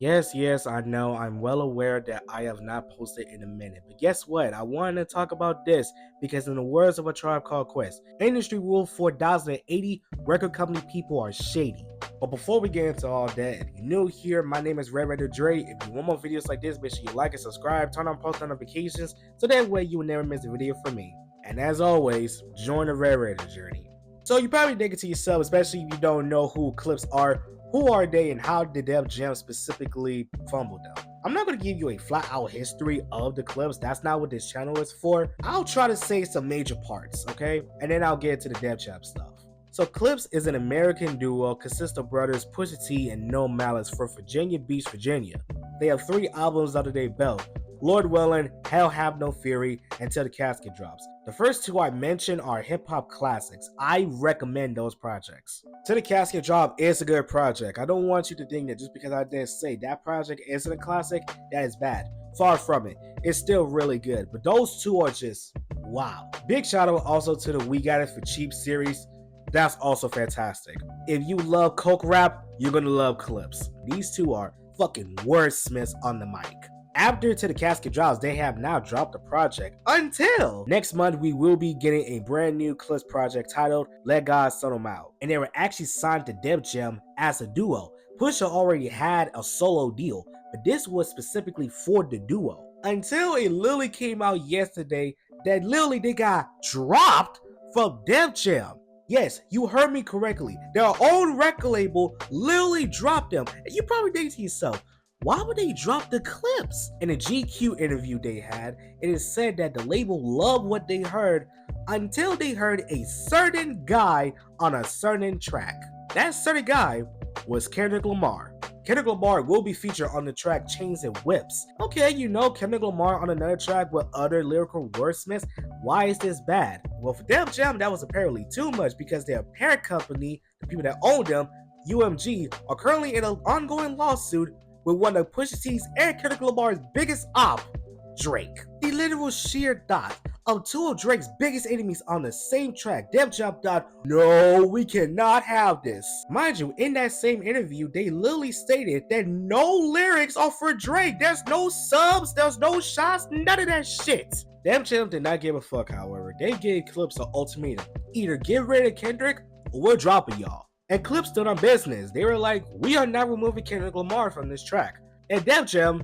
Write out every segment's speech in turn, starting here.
Yes, I know. I'm well aware that I have not posted in a minute. But guess what? I wanted to talk about this because, in the words of A Tribe Called Quest, industry rule 4080, record company people are shady. But before we get into all that, if you're new here, my name is Red Raider Dre. If you want more videos like this, make sure you like and subscribe, turn on post notifications, so that way you will never miss a video from me. And as always, join the Red Raider journey. So you probably think it to yourself, especially if you don't know who Clipse are. Who are they and how did Def Jam specifically fumble them? I'm not going to give you a flat out history of the Clipse. That's not what this channel is for. I'll try to say some major parts, okay? And then I'll get to the Def Jam stuff. So Clipse is an American duo consisting of brothers PushaT and No Malice from Virginia Beach, Virginia. They have 3 albums under their belt: Lord Willin', Hell Have No Fury, and Till the Casket Drops. The first 2 I mentioned are hip-hop classics. I recommend those projects. Till the Casket Drop is a good project. I don't want you to think that just because I did say that project isn't a classic, that is bad. Far from it. It's still really good. But those 2 are just wow. Big shout out also to the We Got It For Cheap series. That's also fantastic. If you love coke rap, you're gonna love Clipse. These 2 are fucking wordsmiths on the mic. After To the Casket Drops, they have now dropped a project until next month. We will be getting a brand new Clipse project titled Let God Sort 'Em Out, and they were actually signed to Def Jam as a duo. Pusha already had a solo deal, but this was specifically for the duo. Until it literally came out yesterday that literally they got dropped from Def Jam. Yes, you heard me correctly. Their own record label literally dropped them. And you probably think to yourself, why would they drop the Clipse? In a GQ interview they had, it is said that the label loved what they heard until they heard a certain guy on a certain track. That certain guy was Kendrick Lamar. Kendrick Lamar will be featured on the track Chains and Whips. Okay, you know Kendrick Lamar on another track with other lyrical wordsmiths. Why is this bad? Well, for Def Jam, that was apparently too much because their parent company, the people that own them, UMG, are currently in an ongoing lawsuit with one of Pusha T's and Kendrick Lamar's biggest op, Drake. The literal sheer thought of 2 of Drake's biggest enemies on the same track. Def Jam thought, no, we cannot have this. Mind you, in that same interview, they literally stated that no lyrics are for Drake. There's no subs, there's no shots, none of that shit. Def Jam did not give a fuck, however. They gave Clipse an ultimatum. Either get rid of Kendrick or we're dropping y'all. And Clipse stood on business. They were like, we are not removing Kendrick Lamar from this track. And Def Jam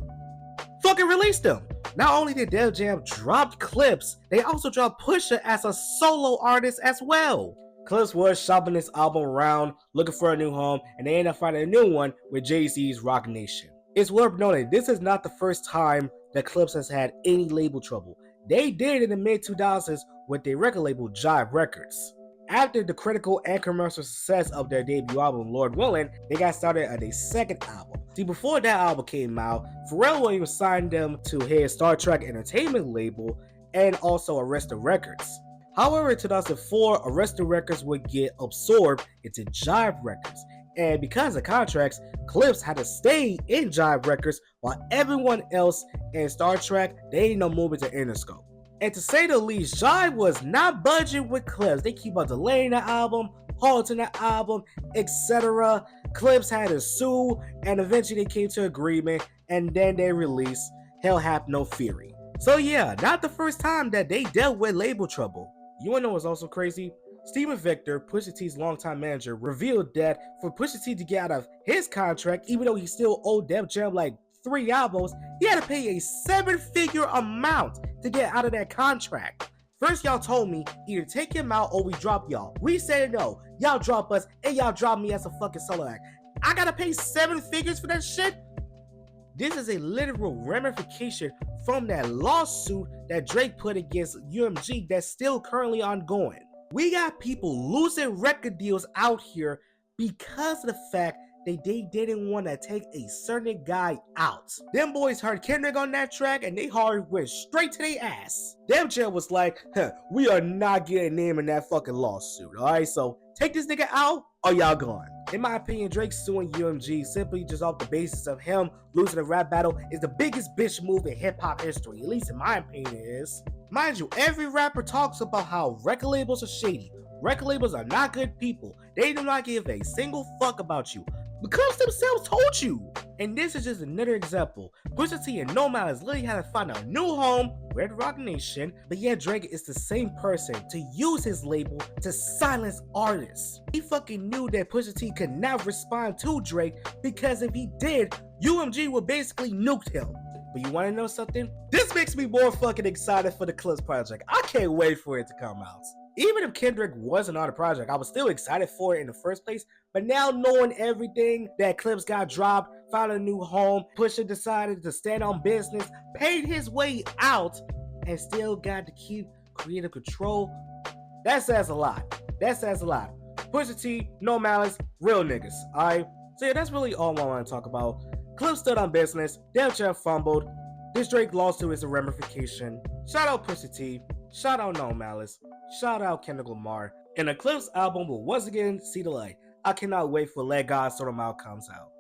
fucking released them. Not only did Def Jam drop Clipse, they also dropped Pusha as a solo artist as well. Clipse was shopping this album around, looking for a new home, and they ended up finding a new one with Jay-Z's Roc Nation. It's worth noting, this is not the first time that Clipse has had any label trouble. They did in the mid-2000s with their record label Jive Records. After the critical and commercial success of their debut album, Lord Willin', they got started on their second album. See, before that album came out, PharrellWilliams signed them to his Star Trek Entertainment label and also Arista Records. However, in 2004, Arista Records would get absorbed into Jive Records, and because of contracts, Clipse had to stay in Jive Records while everyone else in Star Trek, they ain't no moving to Interscope. And to say the least, Jive was not budging with Clipse. They keep on delaying the album, halting the album, etc. Clipse had to sue, and eventually they came to agreement, and then they released Hell Have No Fury. So yeah, not the first time that they dealt with label trouble. You wanna know what's also crazy? Steven Victor, Pusha T's longtime manager, revealed that for Pusha T to get out of his contract, even though he still owed Def Jam like 3 albums, he had to pay a 7-figure amount to get out of that contract. First, y'all told me either take him out or we drop y'all. We said no. Y'all drop us and y'all drop me as a fucking solo act. I gotta pay 7 figures for that shit? This is a literal ramification from that lawsuit that Drake put against UMG that's still currently ongoing. We got people losing record deals out here because of the fact that they didn't want to take a certain guy out. Them boys heard Kendrick on that track and they hard went straight to their ass. Def Jam was like, we are not getting named in that fucking lawsuit, alright? So take this nigga out or y'all gone. In my opinion, Drake suing UMG simply just off the basis of him losing a rap battle is the biggest bitch move in hip-hop history, at least in my opinion it is. Mind you, every rapper talks about how record labels are shady. Record labels are not good people. They do not give a single fuck about you. The Clipse themselves told you. And this is just another example. Pusha T and No Malice literally had to find a new home with Rock Nation, but yet Drake is the same person to use his label to silence artists. He fucking knew that Pusha T could not respond to Drake because if he did, UMG would basically nuke him. But you wanna know something? This makes me more fucking excited for the Clipse project. I can't wait for it to come out. Even if Kendrick wasn't on the project, I was still excited for it in the first place. But now knowing everything that Clipse got dropped, found a new home, Pusha decided to stand on business, paid his way out, and still got to keep creative control, that says a lot. That says a lot. Pusha T, No Malice, real niggas, alright? So yeah, that's really all I want to talk about. Clipse stood on business, Def Jam fumbled, this Drake lawsuit is a ramification. Shout out Pusha T, shout out No Malice, shout out Kendrick Lamar, and the Clipse album will once again see the light. I cannot wait for Let God Sort 'Em Out comes out.